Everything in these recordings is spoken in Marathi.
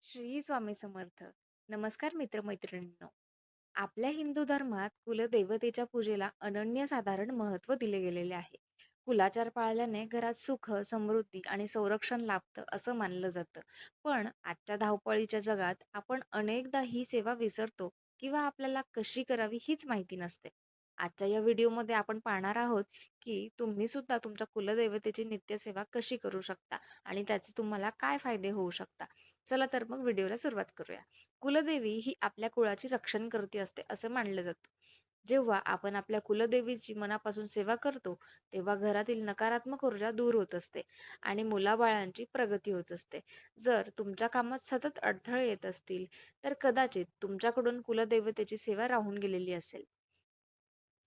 श्री स्वामी समर्थ. नमस्कार मित्रमैत्रिणींनो. आपल्या हिंदू धर्मात कुलदेवतेच्या पूजेला अनन्यसाधारण महत्त्व दिले गेलेले आहे. कुलाचार पाळल्याने घरात सुख, समृद्धी आणि संरक्षण लाभतं असं मानलं जातं. पण आजच्या धावपळीच्या जगात आपण अनेकदा ही सेवा विसरतो किंवा आपल्याला कशी करावी हीच माहिती नसते. आजच्या या व्हिडिओमध्ये आपण पाहणार आहोत की तुम्ही सुद्धा तुमच्या कुलदेवतेची नित्यसेवा कशी करू शकता आणि त्याचे तुम्हाला काय फायदे होऊ शकतात. चला तर मग व्हिडिओला सुरुवात करूया. कुलदेवी ही आपल्या कुळाची रक्षणकर्ती असते असं मानलं जातं. जेव्हा आपण आपल्या कुलदेवीची मनापासून सेवा करतो, तेव्हा घरातील नकारात्मक ऊर्जा दूर होत असते आणि मुलाबाळांची प्रगती होत असते. जर तुमच्या कामात सतत अडथळे येत असतील, तर कदाचित तुमच्याकडून कुलदेवतेची सेवा राहून गेलेली असेल.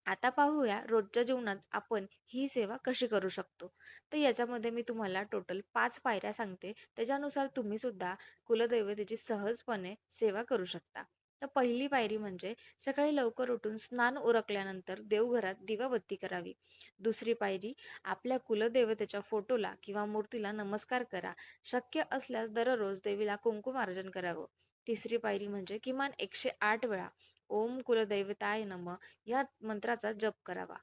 आता पाहूया रोजच्या जीवनात आपण ही सेवा कशी करू शकतो. तर याच्यामध्ये मी तुम्हाला टोटल 5 पायऱ्या सांगते. त्याच्यानुसार तुम्ही सुद्धा कुलदैवतेची सहजपणे सेवा करू शकता. तर पहिली पायरी म्हणजे सकाळी लवकर उठून स्नान उरकल्यानंतर देवघरात दिवाबत्ती करावी. दुसरी पायरी, आपल्या कुलदेवतेच्या फोटोला किंवा मूर्तीला नमस्कार करा. शक्य असल्यास दररोज देवीला कुंकुमार्चन करावं. तिसरी पायरी म्हणजे किमान 108 वेळा ओम कुलदैवताय नमः या मंत्राचा जप करावा.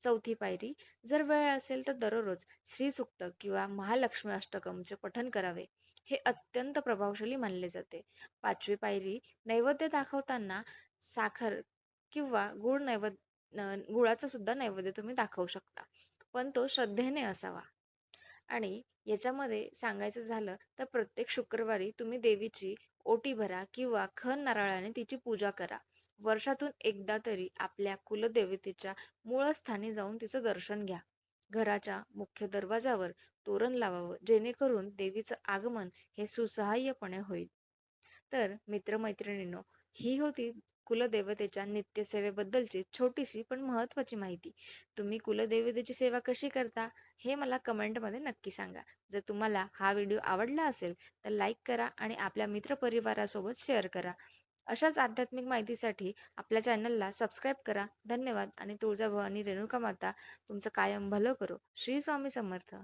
चौथी पायरी, जर वेळ असेल तर दररोज श्रीसुक्त किंवा महालक्ष्मी अष्टकमचे पठण करावे. हे अत्यंत प्रभावशाली मानले जाते. पाचवी पायरी, नैवेद्य दाखवताना साखर किंवा गुळाचा सुद्धा नैवेद्य तुम्ही दाखवू शकता. पण तो श्रद्धेने असावा. आणि याच्यामध्ये सांगायचं झालं तर प्रत्येक शुक्रवारी तुम्ही देवीची ओटी भरा किंवा खण नारळाने तिची पूजा करा. वर्षातून एकदा तरी आपल्या कुलदेवतेच्या मूळस्थानी जाऊन तिचं दर्शन घ्या. घराच्या मुख्य दरवाजावर तोरण लावावं, जेणेकरून देवीचं आगमन हे सुसहाय्यपणे होईल. तर मित्रमैत्रिणींनो, ही होती कुलदेवतेच्या नित्यसेवेबद्दलची छोटीशी पण महत्त्वाची माहिती. तुम्ही कुलदेवतेची सेवा कशी करता हे मला कमेंटमध्ये नक्की सांगा. जर तुम्हाला हा व्हिडिओ आवडला असेल तर लाईक करा आणि आपल्या मित्रपरिवारासोबत शेअर करा. अशाच आध्यात्मिक माहितीसाठी आपल्या चॅनलला सबस्क्राईब करा. धन्यवाद आणि तुळजाभवानी रेणुका माता तुमचं कायम भलं करो. श्री स्वामी समर्थ.